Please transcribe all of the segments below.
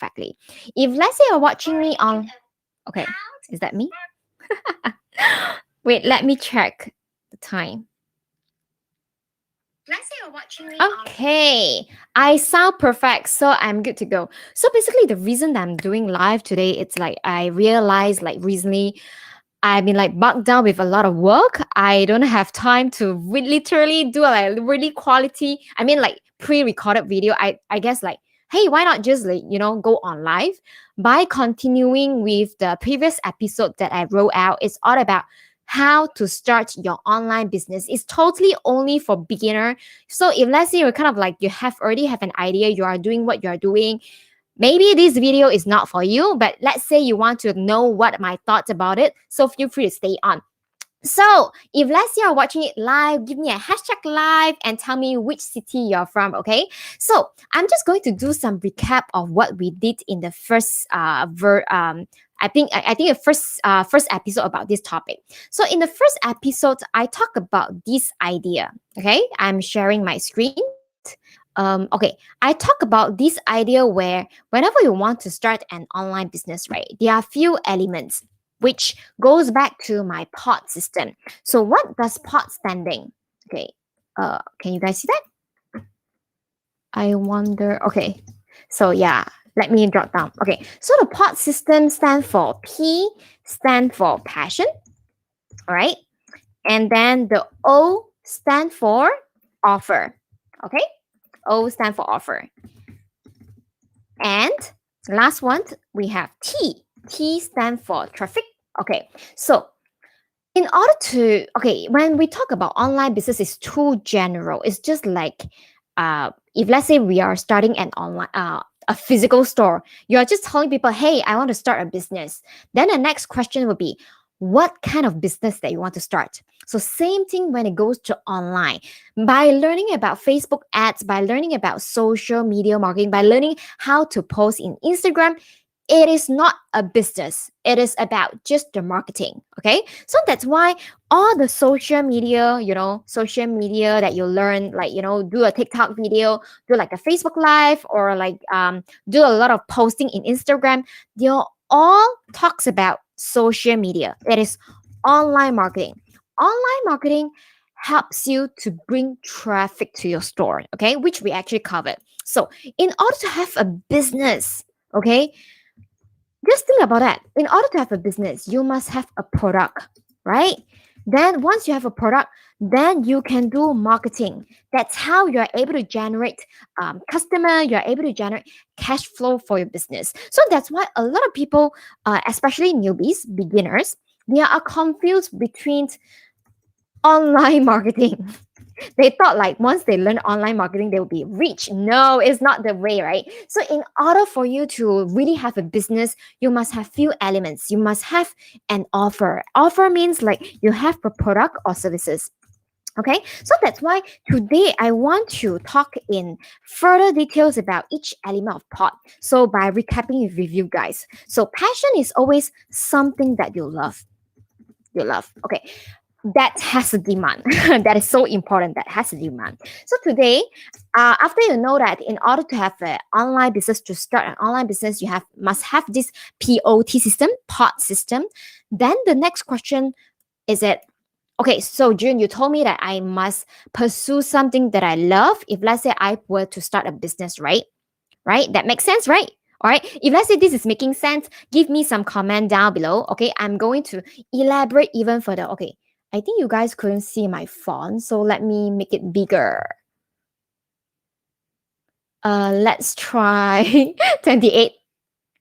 perfectly. If let's say you're watching me on, okay, is that me? Wait, let me check the time. Let's say you're watching me Okay, I sound perfect, so I'm good to go. So basically, the reason that I'm doing live today, it's like I realized like recently I've been like bogged down with a lot of work. I don't have time to literally do like really quality. I mean, like pre-recorded video. I guess like, hey, why not just like go on live? By continuing with the previous episode that I wrote out, it's all about how to start your online business. It's totally only for beginner. So if let's say you're kind of like you have already have an idea, you are doing what you are doing, maybe this video is not for you, but let's say you want to know what my thoughts about it, so feel free to stay on. So if let's say you're watching it live, give me a hashtag live and tell me which city you're from, okay? So I'm just going to do some recap of what we did in the first I think the first episode about this topic. So in the first episode, I talk about this idea. Okay, I'm sharing my screen. Okay, I talk about this idea where whenever you want to start an online business, right, there are few elements which goes back to my P.O.T system. So what does P.O.T standing? Okay, can you guys see that? I wonder. Okay, so yeah, let me drop down. Okay, so the P.O.T system stand for P, stand for passion, all right, and then the O stand for offer. Okay, O stand for offer. And last one, we have T. T stand for traffic. Okay, so in order to, okay, when we talk about online business, it's too general. It's just like, if let's say we are starting an online, a physical store, you're just telling people, hey, I want to start a business. Then the next question would be, what kind of business that you want to start? So same thing when it goes to online. By learning about Facebook ads, by learning about social media marketing, by learning how to post in Instagram, it is not a business. It is about just the marketing. Okay. So that's why all the social media that you learn, like, do a TikTok video, do like a Facebook live, or like do a lot of posting in Instagram, they all talks about social media. It is online marketing. Online marketing helps you to bring traffic to your store, okay, which we actually covered. So in order to have a business, okay, just think about that. In order to have a business, you must have a product, right? Then once you have a product, then you can do marketing. That's how you're able to generate customer. You're able to generate cash flow for your business. So that's why a lot of people, especially newbies, beginners, they are confused between online marketing. They thought like once they learn online marketing, they will be rich. No, it's not the way, right? So in order for you to really have a business, you must have few elements. You must have an offer. Offer means like you have a product or services. Okay, so that's why today I want to talk in further details about each element of P.O.T. So by recapping with you guys, so passion is always something that you love. You love. Okay, that has a demand. That is so important. That has a demand. So today, after you know that in order to have an online business, to start an online business, you have must have this P.O.T system, P.O.T system. Then the next question is it. Okay, so June, you told me that I must pursue something that I love. If let's say I were to start a business, right? Right? That makes sense, right? All right. If let's say this is making sense, give me some comment down below. Okay, I'm going to elaborate even further. Okay, I think you guys couldn't see my font, so let me make it bigger. Let's try 28.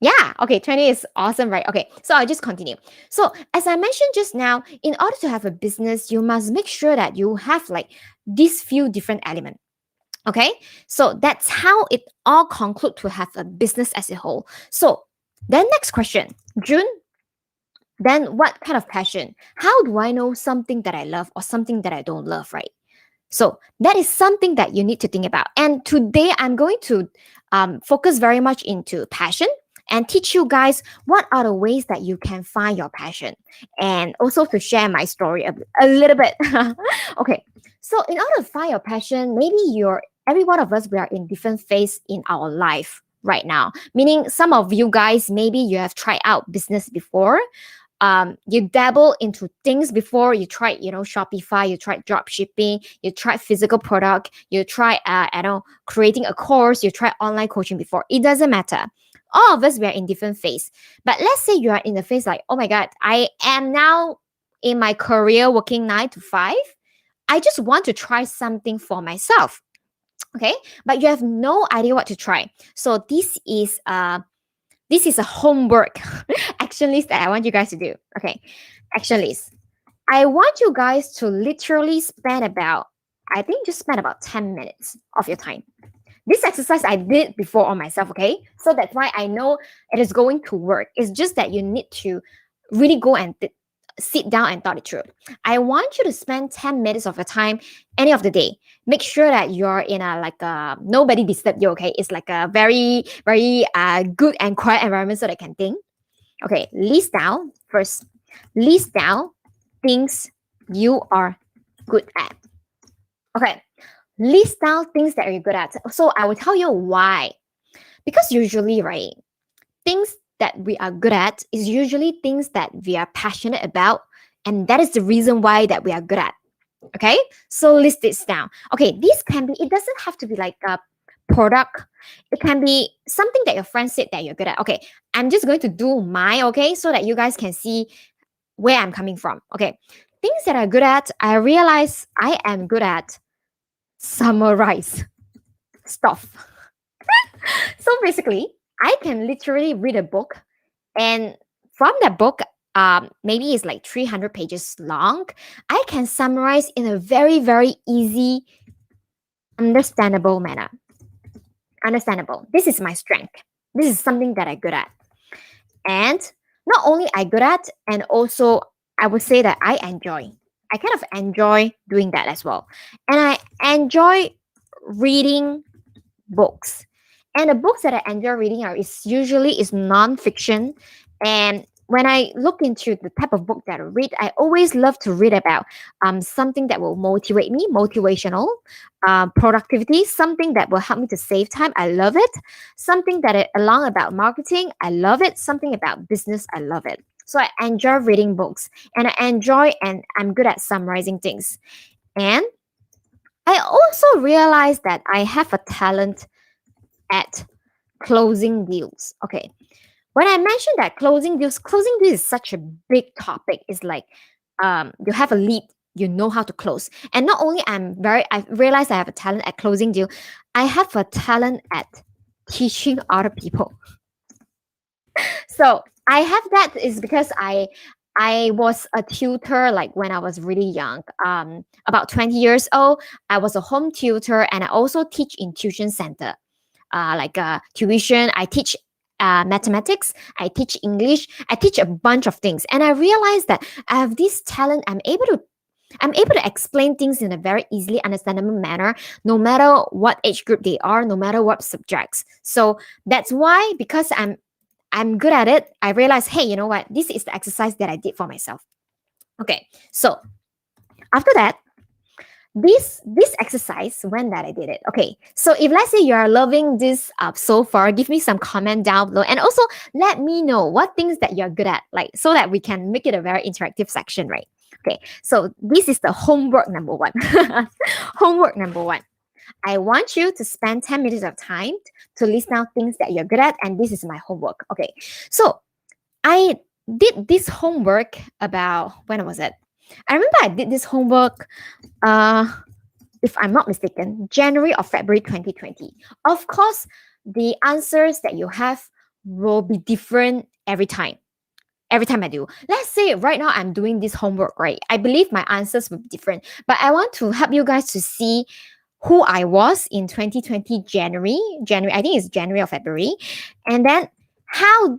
Yeah, okay, 20 is awesome, right? Okay, so I'll just continue. So, as I mentioned just now, in order to have a business, you must make sure that you have like these few different elements. Okay, so that's how it all conclude to have a business as a whole. So, then next question, June. Then what kind of passion? How do I know something that I love or something that I don't love, right? So that is something that you need to think about. And today I'm going to focus very much into passion and teach you guys what are the ways that you can find your passion, and also to share my story a little bit. Okay, so in order to find your passion, maybe every one of us, we are in different phase in our life. right now. Meaning some of you guys, maybe you have tried out business before. You dabble into things before. You tried, Shopify, you tried drop shipping, you tried physical product, you tried, creating a course, you tried online coaching before. It doesn't matter. All of us, we are in different phase. But let's say you are in the phase like, oh my God, I am now in my career working 9 to 5. I just want to try something for myself. Okay, but you have no idea what to try. So this is a homework action list that I want you guys to do. Okay, action list. I want you guys to literally spend about, I think just spend about 10 minutes of your time. This exercise I did before on myself, okay? So that's why I know it is going to work. It's just that you need to really go and sit down and thought it through. I want you to spend 10 minutes of your time any of the day. Make sure that you're in a like a nobody disturb you, okay? It's like a very, very good and quiet environment so that I can think. Okay, list down first. List down things you are good at. Okay, list down things that you're good at. So I will tell you why. Because usually, right, things that we are good at is usually things that we are passionate about, and that is the reason why that we are good at. Okay, so list this down. Okay, this can be, it doesn't have to be like a product. It can be something that your friend said that you're good at. Okay, I'm just going to do mine, okay, so that you guys can see where I'm coming from. Okay, things that I'm good at, I realize I am good at summarize stuff. So basically, I can literally read a book, and from that book, maybe it's like 300 pages long. I can summarize in a very, very easy, understandable manner. Understandable. This is my strength. This is something that I'm good at. And not only I good at, and also I would say that I enjoy. I kind of enjoy doing that as well. And I enjoy reading books. And the books that I enjoy reading are is usually is non-fiction. And when I look into the type of book that I read, I always love to read about something that will motivate me, motivational, productivity, something that will help me to save time. I love it. Something that along about marketing, I love it. Something about business, I love it. So I enjoy reading books, and I enjoy and I'm good at summarizing things. And I also realized that I have a talent at closing deals. Okay. When I mentioned that closing deals is such a big topic. It's like you have a lead, you know how to close. And not only I realized I have a talent at closing deal, I have a talent at teaching other people. So I have that is because I was a tutor like when I was really young, about 20 years old. I was a home tutor, and I also teach in tuition center, tuition. I teach mathematics, I teach English, I teach a bunch of things. And I realized that I have this talent. I'm able to explain things in a very easily understandable manner, no matter what age group they are, no matter what subjects. So that's why, because I'm good at it, I realized, hey, you know what? This is the exercise that I did for myself. Okay, so after that, this exercise, when that I did it. Okay, so if let's say you are loving this so far, give me some comment down below, and also let me know what things that you're good at, like so that we can make it a very interactive section, right? Okay, so this is the homework number one. Homework number one. I want you to spend 10 minutes of time to list down things that you're good at, and this is my homework. Okay, so I did this homework about, when was it? I remember I did this homework, if I'm not mistaken, January or February 2020. Of course, the answers that you have will be different every time. Every time I do. Let's say right now I'm doing this homework, right? I believe my answers will be different, but I want to help you guys to see who I was in 2020 January. I think it's January or February. And then how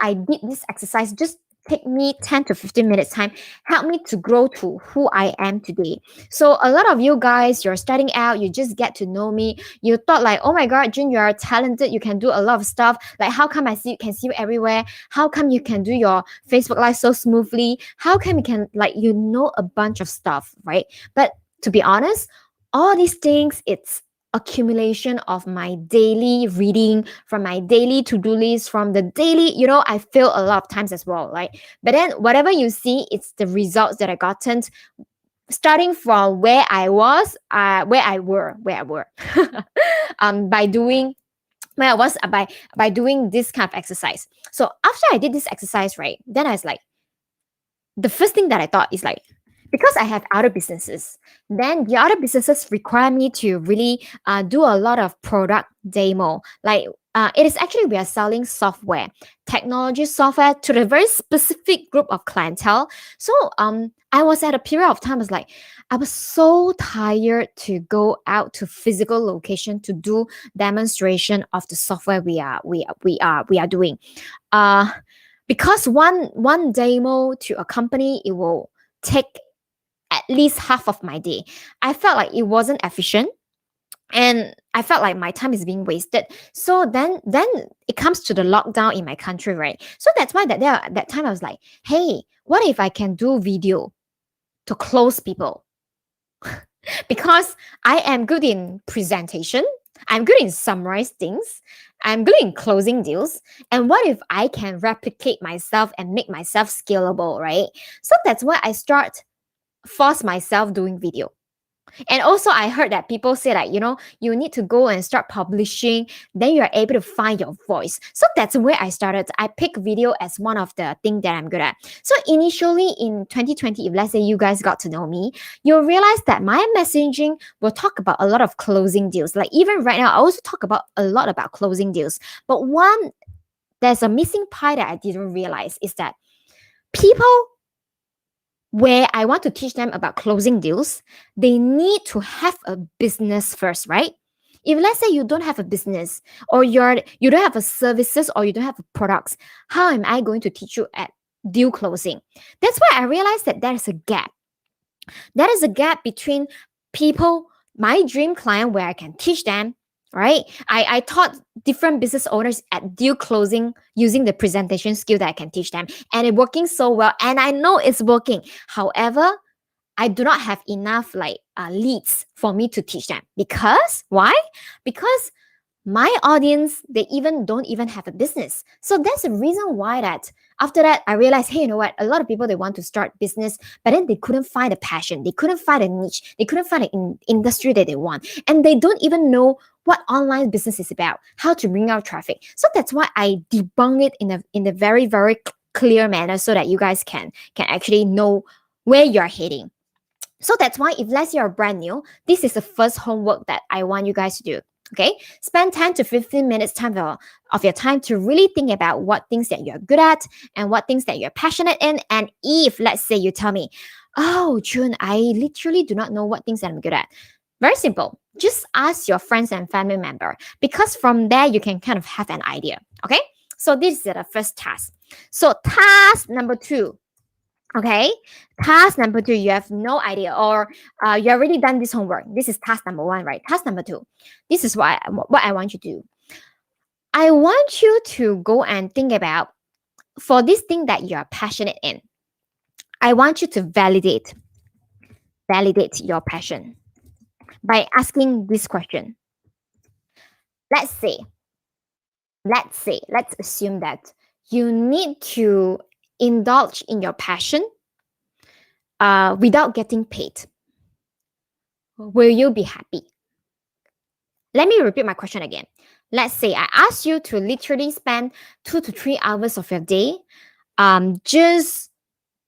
I did this exercise just take me 10 to 15 minutes time, help me to grow to who I am today. So a lot of you guys, you're starting out, you just get to know me. You thought like, oh my God, Jun, you are talented. You can do a lot of stuff. Like, how come can see you everywhere? How come you can do your Facebook Live so smoothly? How come you can, like, a bunch of stuff, right? But to be honest, all these things, accumulation of my daily reading, from my daily to-do list, from the daily, I fail a lot of times as well, right? But then whatever you see, it's the results that I gotten, starting from where I was, where I were, by doing where I was by doing this kind of exercise. So after I did this exercise, right, then I was like, the first thing that I thought is like, because I have other businesses, then the other businesses require me to really do a lot of product demo. Like it is actually we are selling software, technology software to the very specific group of clientele. So I was at a period of time, I was like, I was so tired to go out to physical location to do demonstration of the software we are doing. Uh, because one demo to a company, it will take at least half of my day. I felt like it wasn't efficient, and I felt like my time is being wasted. So then it comes to the lockdown in my country, right? So that's why that time I was like, hey, what if I can do video to close people? Because I am good in presentation, I'm good in summarize things, I'm good in closing deals. And what if I can replicate myself and make myself scalable, right? So that's why I start force myself doing video. And also, I heard that people say that, you need to go and start publishing, then you're able to find your voice. So that's where I started. I pick video as one of the things that I'm good at. So initially in 2020, if let's say you guys got to know me, you'll realize that my messaging will talk about a lot of closing deals. Like even right now, I also talk about a lot about closing deals. But there's a missing part that I didn't realize is that people where I want to teach them about closing deals, they need to have a business first, right? If let's say you don't have a business, or you don't have a services, or you don't have products, how am I going to teach you at deal closing? That's why I realized that there is a gap. That is a gap between people, my dream client, where I can teach them, right? I taught different business owners at deal closing using the presentation skill that I can teach them, and it working so well. And I know it's working. However, I do not have enough leads for me to teach them. Because why? Because my audience, they even don't even have a business. So that's the reason why that after that I realized, hey, you know what, a lot of people, they want to start business, but then they couldn't find a passion, they couldn't find a niche, they couldn't find an industry that they want, and they don't even know what online business is about, how to bring out traffic. So that's why I debunk it in a very very clear manner, so that you guys can actually know where you're heading. So that's why if let's say you're brand new, this is the first homework that I want you guys to do. Okay, spend 10 to 15 minutes of your time to really think about what things that you're good at and what things that you're passionate in. And if let's say you tell me, oh June, I literally do not know what things that I'm good at, very simple, just ask your friends and family member, because from there you can kind of have an idea. Okay, so this is the first task. So task number 2. Okay, task number 2, you have no idea, or you already done this homework. This is task number 1, right? Task number 2, this is what I want you to do. I want you to go and think about, for this thing that you are passionate in, I want you to validate your passion by asking this question. Let's say, let's assume that you need to indulge in your passion without getting paid. Will you be happy? Let me repeat my question again. Let's say I ask you to literally spend 2 to 3 hours of your day, just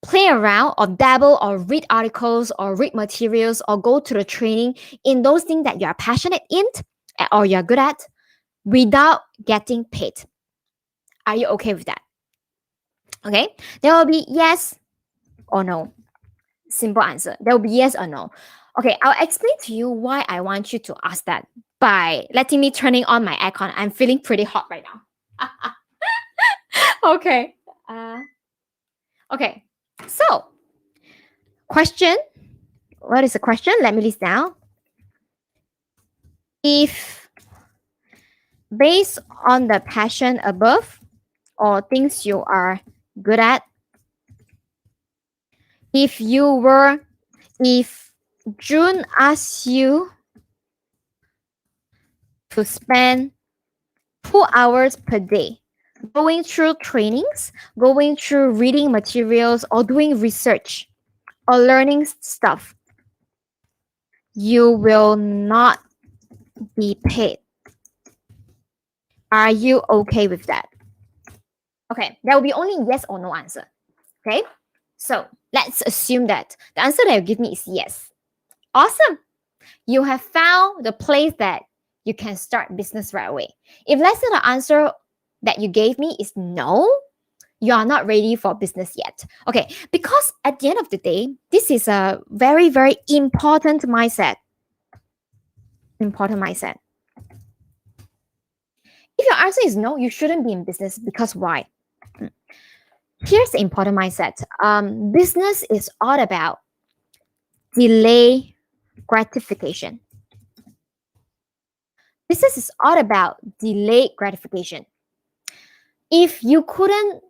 play around or dabble or read articles or read materials or go to the training in those things that you're passionate in or you're good at without getting paid. Are you okay with that? Okay, there will be yes or no. Simple answer. There will be yes or no. Okay, I'll explain to you why I want you to ask that by letting me turning on my aircon. I'm feeling pretty hot right now. Okay. Okay. So, question. What is the question? Let me list down. If based on the passion above or things you are good at, if June asks you to spend 2 hours per day going through trainings, going through reading materials, or doing research or learning stuff, you will not be paid. Are you okay with that? Okay, there will be only yes or no answer. Okay, so let's assume that the answer that you give me is yes. Awesome. You have found the place that you can start business right away. If let's say the answer that you gave me is no, you are not ready for business yet. Okay, because at the end of the day, this is a very, very important mindset. Important mindset. If your answer is no, you shouldn't be in business because why? Here's the important mindset. Business is all about delay gratification. Business is all about delayed gratification. If you couldn't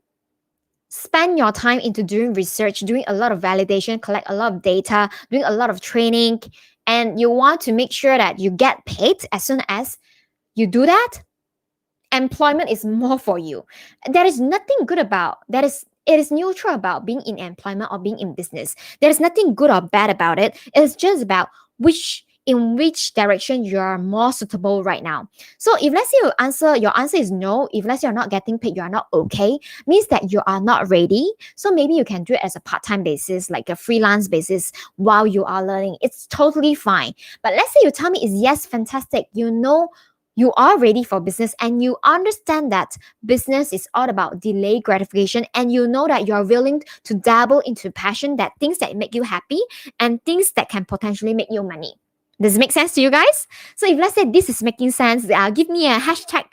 spend your time into doing research, doing a lot of validation, collect a lot of data, doing a lot of training, and you want to make sure that you get paid as soon as you do that, employment is more for you. There is nothing good about that. It is neutral about being in employment or being in business. There is nothing good or bad about it. It's just about in which direction you are more suitable right now. So if let's say your answer is no, if let's say you're not getting paid, you are not okay, means that you are not ready. So maybe you can do it as a part-time basis, like a freelance basis while you are learning. It's totally fine. But let's say you tell me is yes, fantastic. You know you are ready for business and you understand that business is all about delayed gratification, and you know that you're willing to dabble into passion, that things that make you happy and things that can potentially make you money. Does it make sense to you guys? So if let's say this is making sense, give me a hashtag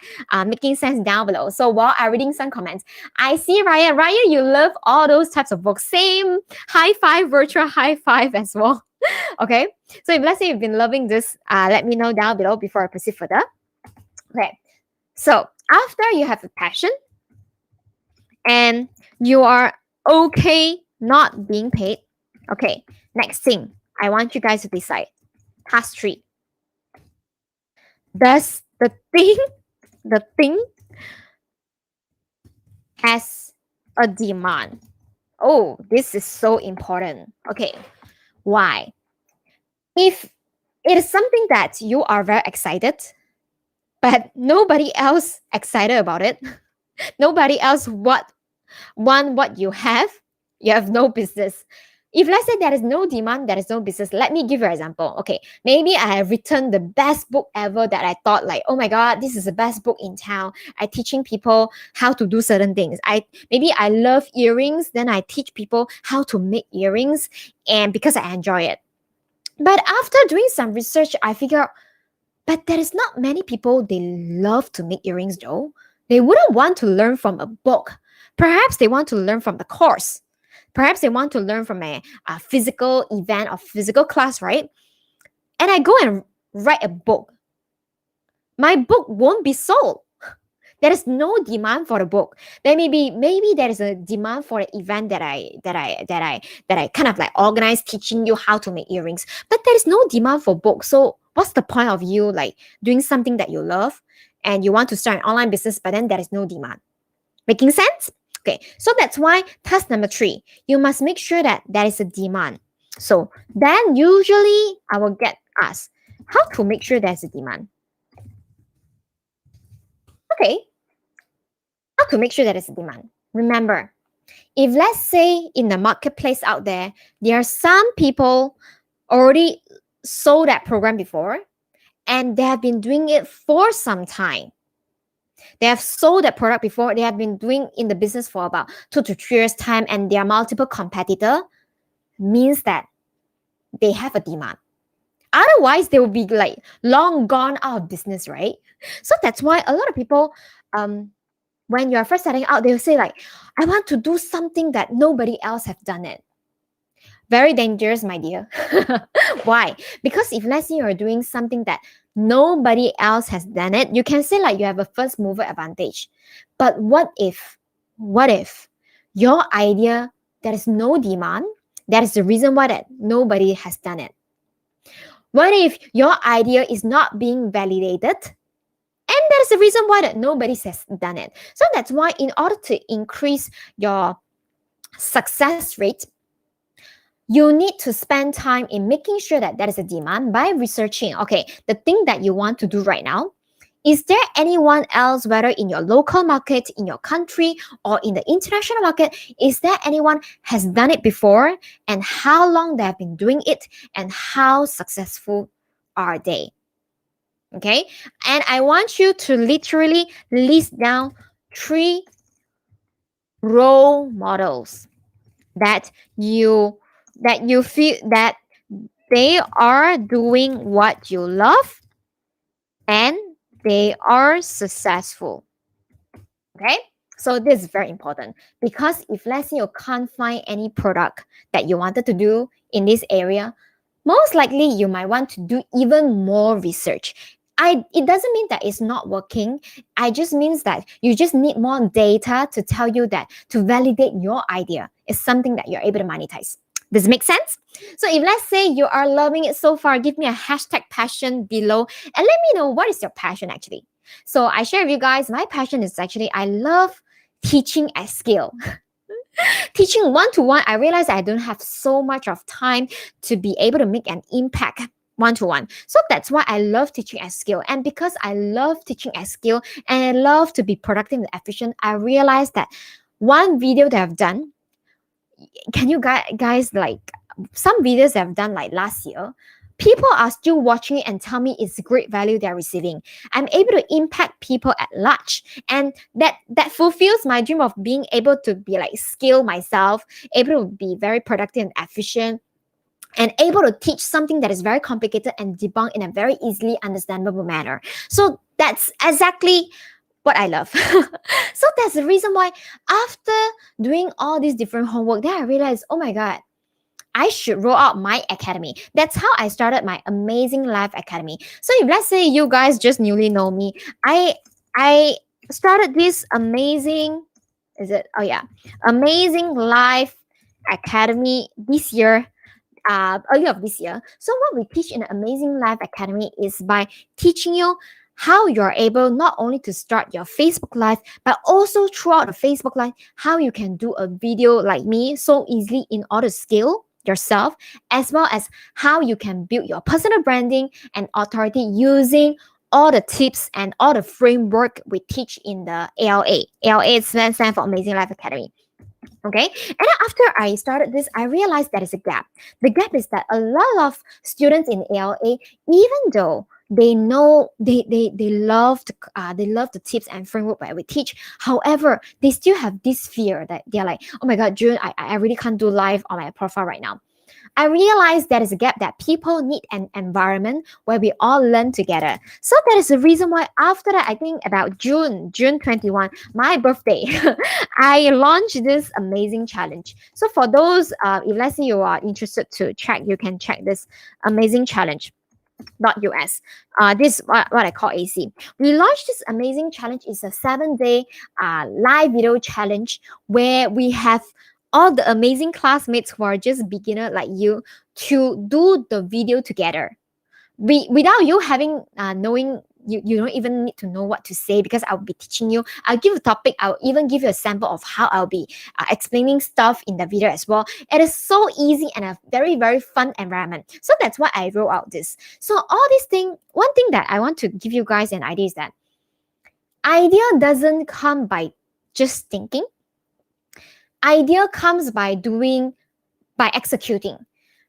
making sense down below. So while I'm reading some comments, I see Ryan, you love all those types of books. Same, high five, virtual high five as well. Okay, so if let's say you've been loving this, let me know down below before I proceed further. Okay, so after you have a passion and you are okay not being paid, okay, next thing I want you guys to decide. Task 3. Does the thing has a demand? Oh, this is so important. Okay, why? If it is something that you are very excited, but nobody else excited about it, nobody else want what you have no business. If let's say there is no demand, there is no business. Let me give you an example. Okay, maybe I have written the best book ever that I thought like, oh my god, this is the best book in town. I teaching people how to do certain things. Maybe I love earrings, then I teach people how to make earrings, and because I enjoy it. But after doing some research, I figure out, but there is not many people they love to make earrings though. They wouldn't want to learn from a book. Perhaps they want to learn from the course. Perhaps they want to learn from a physical event or physical class, right? And I go and write a book. My book won't be sold. There is no demand for the book. Then maybe there is a demand for an event that I kind of like organize, teaching you how to make earrings. But there is no demand for books. So what's the point of you like doing something that you love and you want to start an online business, but then there is no demand? Making sense? Okay, so that's why task number 3, you must make sure that there is a demand. So then usually I will get asked, how to make sure there's a demand? Okay, how to make sure there is a demand? Remember, if let's say in the marketplace out there, there are some people already sold that program before and they have been doing it for some time. They have sold that product before. They have been doing in the business for about 2 to 3 years time, and there are multiple competitor. Means that they have a demand. Otherwise, they will be like long gone out of business, right? So that's why a lot of people, when you're first starting out, they'll say like, I want to do something that nobody else have done it. Very dangerous, my dear. Why? Because if let's say you're doing something that nobody else has done it, you can say like you have a first mover advantage. But what if your idea, there is no demand? That is the reason why that nobody has done it. What if your idea is not being validated? And that is the reason why that nobody has done it. So that's why in order to increase your success rate, you need to spend time in making sure that there is a demand by researching, okay, the thing that you want to do right now. Is there anyone else, whether in your local market, in your country, or in the international market, is there anyone has done it before, and how long they have been doing it, and how successful are they? Okay, and I want you to literally list down three role models that you feel that they are doing what you love and they are successful. Okay, so this is very important, because if let's say you can't find any product that you wanted to do in this area, most likely you might want to do even more research. It doesn't mean that it's not working. I just means that you just need more data to tell you that, to validate your idea is something that you're able to monetize. Does it make sense? So if let's say you are loving it so far, give me a hashtag passion below and let me know what is your passion actually. So I share with you guys, my passion is actually I love teaching at scale. Teaching one to one, I realize I don't have so much of time to be able to make an impact one to one. So that's why I love teaching at scale. And because I love teaching at scale and I love to be productive and efficient, I realized that one video that I've done, can you guys like some videos I've done like last year, people are still watching it and tell me it's great value they're receiving. I'm able to impact people at large, and that fulfills my dream of being able to be like scale myself, able to be very productive and efficient, and able to teach something that is very complicated and debunk in a very easily understandable manner. So that's exactly what I love. So that's the reason why after doing all these different homework, then I realized, oh my god, I should roll out my academy. That's how I started my Amazing Life Academy. So if let's say you guys just newly know me, I started this Amazing Life Academy this year, early of this year. So what we teach in the Amazing Life Academy is by teaching you how you're able not only to start your Facebook Live, but also throughout the Facebook Live, how you can do a video like me so easily in order to scale yourself, as well as how you can build your personal branding and authority using all the tips and all the framework we teach in the ALA. ALA stands for Amazing Life Academy. Okay, and then after I started this, I realized there is a gap. The gap is that a lot of students in ALA, even though they know they love the tips and framework that we teach, however, they still have this fear that they're like, oh my god, June, I really can't do live on my profile right now. I realized there is a gap, that people need an environment where we all learn together. So that is the reason why after that, I think about June 21, my birthday, I launched this amazing challenge. So for those, if let's say you are interested to check, you can check this amazing challenge. .us. This is what I call AC. We launched this amazing challenge. It's a 7-day live video challenge where we have all the amazing classmates who are just beginner like you to do the video together. Without you having knowing, you don't even need to know what to say, because I'll be teaching you. I'll give a topic. I'll even give you a sample of how I'll be explaining stuff in the video as well. It is so easy and a very, very fun environment. So that's why I wrote out this. So all these things, one thing that I want to give you guys an idea is that idea doesn't come by just thinking. Idea comes by doing, by executing.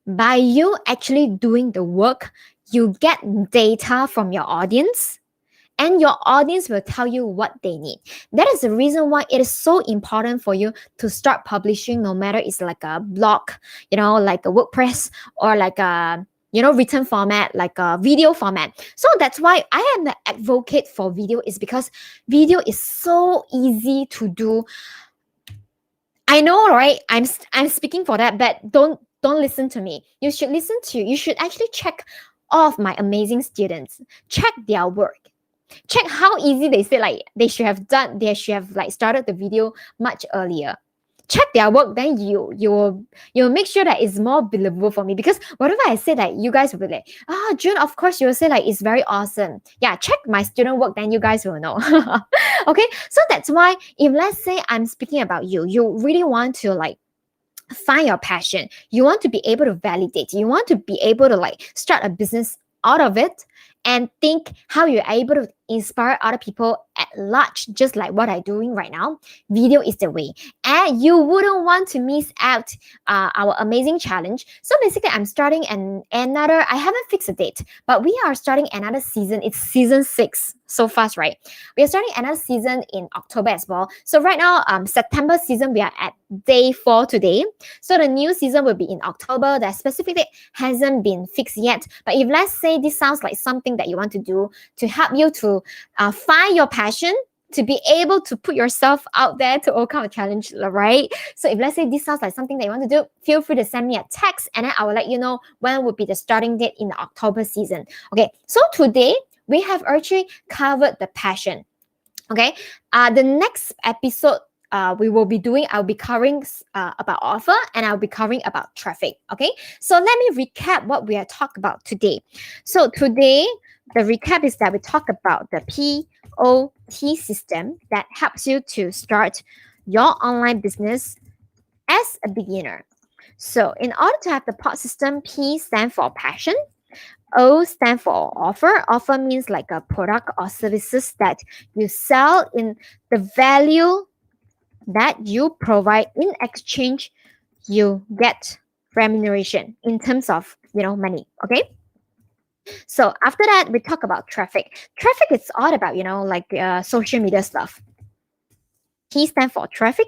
By you actually doing the work, you get data from your audience, and your audience will tell you what they need. That is the reason why it is so important for you to start publishing, no matter it's like a blog, like a WordPress, or like a written format, like a video format. So that's why I am the advocate for video, is because video is so easy to do. I know, right? I'm speaking for that, but don't listen to me. You should actually check all of my amazing students. Check their work. Check how easy they say, like they should have like started the video much earlier. check their work, then you'll make sure that it's more believable for me. Because whatever I say, like you guys will be like, oh June, of course you'll say like it's very awesome. Yeah, check my student work, then you guys will know. Okay, so that's why if let's say I'm speaking about you, you really want to like find your passion, you want to be able to validate, you want to be able to like start a business out of it, and think how you're able to inspire other people at large, just like what I'm doing right now. Video is the way, and you wouldn't want to miss out our amazing challenge. So basically, I'm starting another. I haven't fixed a date, but we are starting another season. It's season 6. So fast, right? We are starting another season in October as well. So right now, September season, we are at day 4 today. So the new season will be in October. The specific date hasn't been fixed yet. But if let's say this sounds like something that you want to do to help you to find your passion, to be able to put yourself out there to overcome a challenge, right? So if let's say this sounds like something that you want to do, feel free to send me a text, and then I will let you know when would be the starting date in the October season. Okay, so today we have actually covered the passion. Okay, the next episode we will be doing, I'll be covering about offer, and I'll be covering about traffic. Okay, so let me recap what we are talking about today. So today, the recap is that we talk about the P.O.T system that helps you to start your online business as a beginner. So in order to have the P.O.T system, P stands for passion, O stand for offer. Offer means like a product or services that you sell, in the value that you provide. In exchange, you get remuneration in terms of money. Okay. So after that, we talk about traffic. Traffic is all about like social media stuff. T stand for traffic,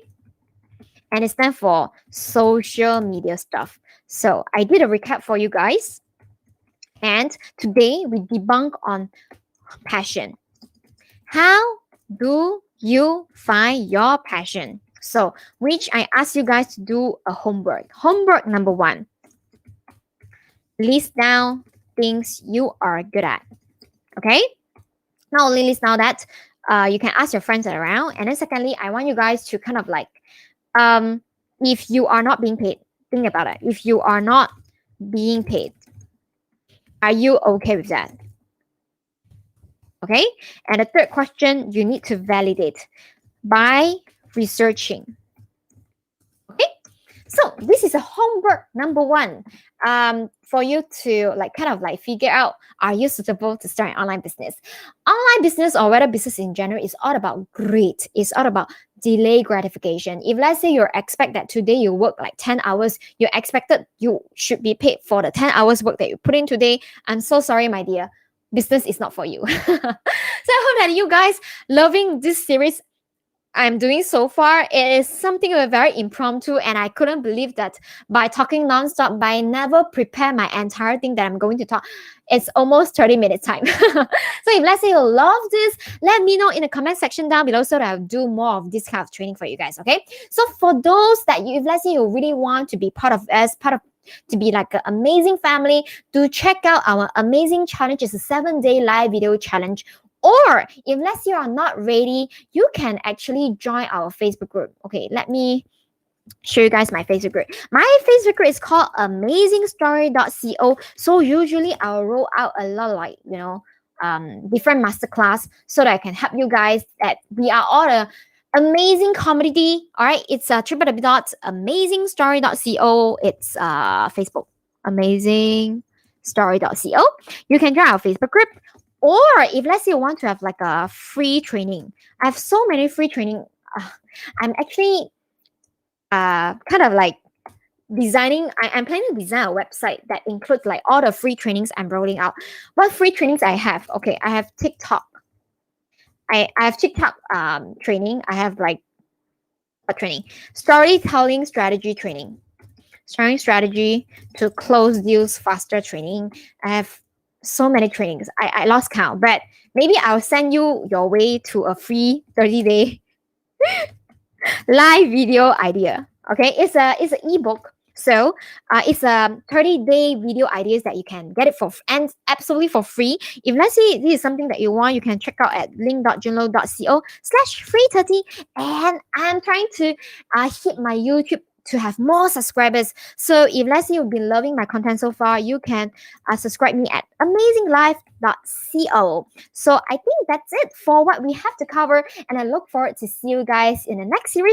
and it stands for social media stuff. So I did a recap for you guys. And today we debunk on passion. How do you find your passion? So, which I ask you guys to do a homework. Homework number 1. List down things you are good at. Okay? Not only list down that, you can ask your friends around. And then secondly, I want you guys to kind of like, if you are not being paid, think about it. If you are not being paid, are you okay with that? Okay. And the third question, you need to validate by researching. Okay. So this is a homework number 1 for you to like kind of like figure out, are you suitable to start an online business? Online business, or whether business in general, is all about greed. It's all about delay gratification. If let's say you expect that today you work like 10 hours, you expected you should be paid for the 10 hours work that you put in today. I'm so sorry, my dear. Business is not for you. So I hope that you guys loving this series I'm doing so far. It is something very impromptu, and I couldn't believe that by talking nonstop, by never prepare my entire thing that I'm going to talk, it's almost 30 minutes time. So if let's say you love this, let me know in the comment section down below so that I'll do more of this kind of training for you guys. Okay, so for those that if let's say you really want to be part of us, to be like an amazing family, do check out our amazing challenge. It's a 7-day live video challenge. Or if let's say you are not ready, you can actually join our Facebook group. Okay, let me show you guys my Facebook group. My Facebook group is called amazingstory.co. So usually I'll roll out a lot of like, different masterclass so that I can help you guys that we are all a amazing community. All right, it's www.amazingstory.co. It's Facebook, amazingstory.co. You can join our Facebook group. Or if let's say you want to have like a free training, I have so many free training. I'm actually kind of like I'm planning to design a website that includes like all the free trainings I'm rolling out. What free trainings I have? Okay, I have TikTok. I have TikTok training. I have like a training, storytelling strategy training, starting strategy to close deals faster training. I have so many trainings. I lost count, but maybe I'll send you your way to a free 30-day live video idea. Okay, it's an ebook. So it's a 30-day video ideas that you can get it for and absolutely for free. If let's say this is something that you want, you can check out at link.junlo.co/free30. And I'm trying to hit my YouTube to have more subscribers. So if let's say you've been loving my content so far, you can subscribe me at amazinglife.co. So I think that's it for what we have to cover, and I look forward to see you guys in the next series.